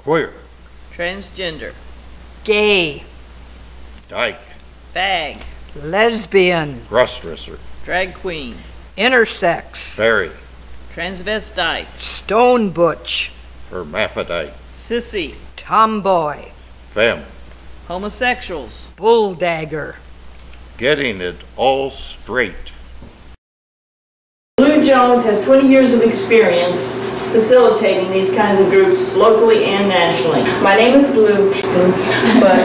Queer. Transgender. Gay. Dyke. Fag. Lesbian. Crossdresser. Drag queen. Intersex. Fairy. Transvestite. Stone butch. Hermaphrodite. Sissy. Tomboy. Femme. Homosexuals. Bulldagger. Getting it all straight. Blue Jones has 20 years of experience facilitating these kinds of groups locally and nationally. My name is Blue, but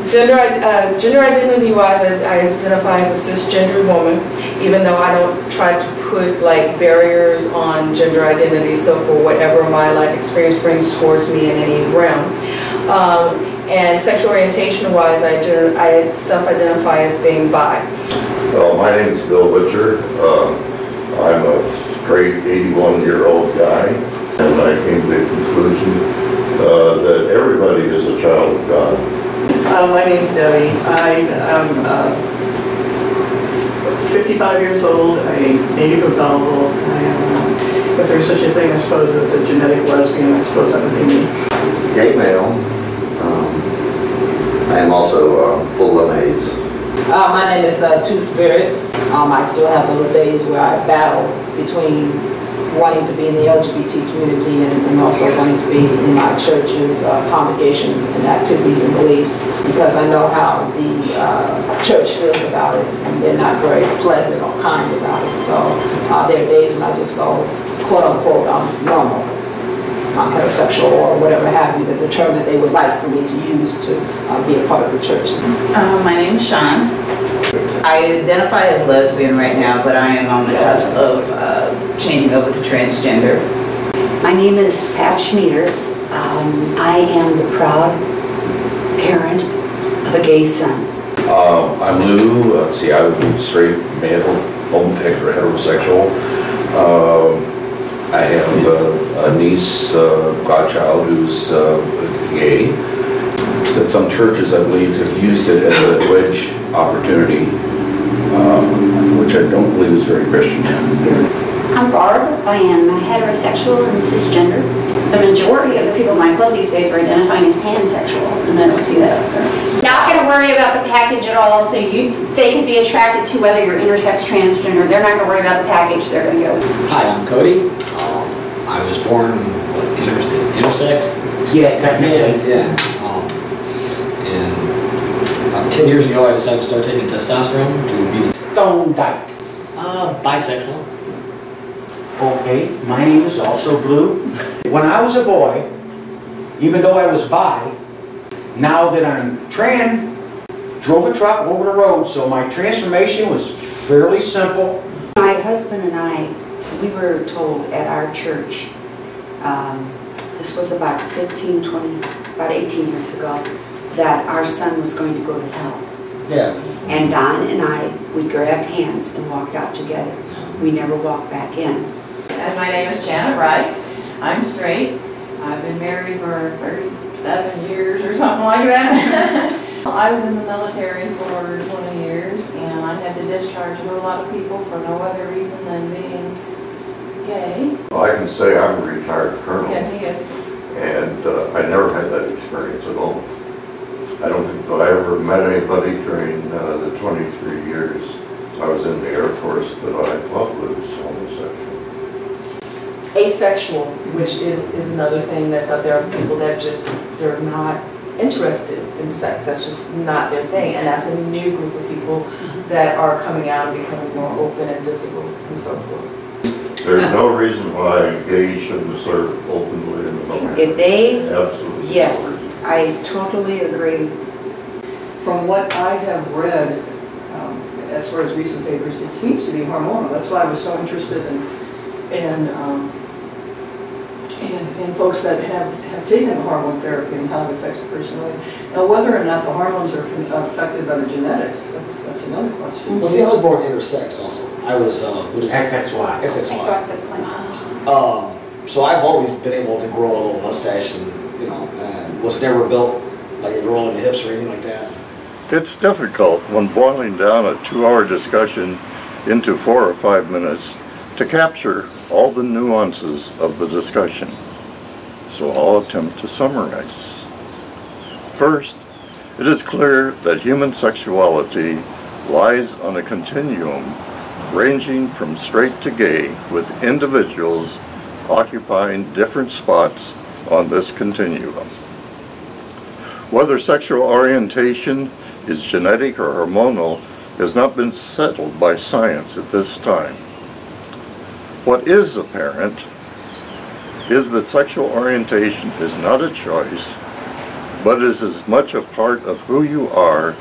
gender identity-wise, I identify as a cisgender woman, even though I don't try to put like barriers on gender identity, so for whatever my life experience brings towards me in any realm. And sexual orientation-wise, I self-identify as being bi. Well, my name is Bill Butcher. I'm a straight 81-year-old guy, and I came to the conclusion that everybody is a child of God. My name's Debbie. I am 55 years old, a native of Belleville. I am, if there's such a thing, I suppose, as a genetic lesbian, I suppose that would be me. Gay male. I am also full of AIDS. My name is Two Spirit. I still have those days where I battle between wanting to be in the LGBT community and also wanting to be in my church's congregation and activities and beliefs, because I know how the church feels about it, and they're not very pleasant or kind about it. So there are days when I just go, quote unquote, I'm normal. I'm heterosexual or whatever have you, the term that they would like for me to use to be a part of the church. My name is Sean. I identify as lesbian right now, but I am on the cusp of changing over to transgender. My name is Pat Schmieder. I am the proud parent of a gay son. I'm Lou. Let's see, I would be straight, male, heterosexual. I have a niece, godchild, who's gay. That some churches, I believe, have used it as a wedge opportunity, which I don't believe is very Christian. I'm Barb. I am heterosexual and cisgender. The majority of the people in my club these days are identifying as pansexual, and I don't see that up there. Not going to worry about the package at all, so they can be attracted to whether you're intersex, transgender. They're not going to worry about the package. They're going to go. Hi, I'm Cody. I was born intersex. Yeah, technically. Yeah. And 10 years ago, I decided to start taking testosterone to be Stone Dyke. bisexual. Okay, my name is also Blue. When I was a boy, even though I was bi, now that I'm trans, drove a truck over the road, so my transformation was fairly simple. My husband and I, we were told at our church, this was about 18 years ago, that our son was going to go to hell. Yeah. And Don and I, we grabbed hands and walked out together. We never walked back in. And my name is Janet Wright. I'm straight. I've been married for 37 years or something like that. I was in the military for 20 years, and I had to discharge a lot of people for no other reason than being gay. Well, I can say I'm a retired colonel. Yeah, he is. And I never had that experience at all. I don't think that I ever met anybody during the 23 years I was in the Air Force that I thought was homosexual. Asexual, which is another thing that's out there. People that they're not interested in sex. That's just not their thing. And that's a new group of people that are coming out and becoming more open and visible and so forth. There's no reason why gays shouldn't serve openly in the military. If they, absolutely, yes, I totally agree. From what I have read, as far as recent papers, it seems to be hormonal. That's why I was so interested in folks that have taken hormone therapy and how it affects the personality. Now, whether or not the hormones are affected by the genetics, that's another question. Well, see, I was born intersex also. I was, XXY. So I've always been able to grow a little mustache and, and was never built like a girl in the hips or anything like that. It's difficult when boiling down a 2-hour discussion into 4 or 5 minutes to capture all the nuances of the discussion. so I'll attempt to summarize. First, it is clear that human sexuality lies on a continuum ranging from straight to gay, with individuals occupying different spots on this continuum. Whether sexual orientation is genetic or hormonal has not been settled by science at this time. What is apparent is that sexual orientation is not a choice, but is as much a part of who you are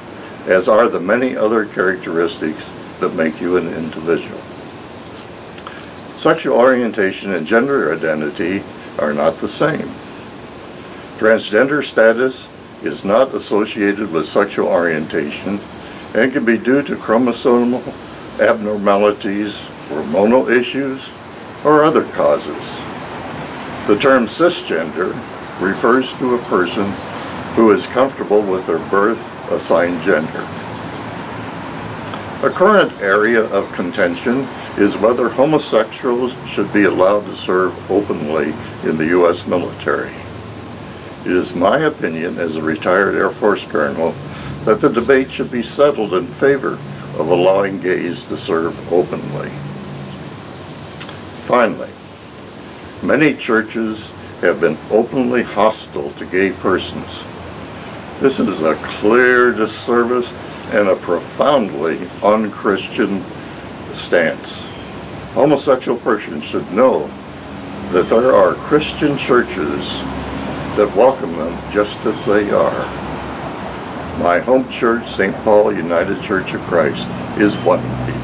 as are the many other characteristics that make you an individual. Sexual orientation and gender identity are not the same. Transgender status is not associated with sexual orientation and can be due to chromosomal abnormalities, hormonal issues, or other causes. The term cisgender refers to a person who is comfortable with their birth-assigned gender. A current area of contention is whether homosexuals should be allowed to serve openly in the U.S. military. It is my opinion as a retired Air Force colonel that the debate should be settled in favor of allowing gays to serve openly. Finally, many churches have been openly hostile to gay persons. This is a clear disservice and a profoundly un-Christian stance. Homosexual persons should know that there are Christian churches that welcome them just as they are. My home church, St. Paul United Church of Christ, is one of these.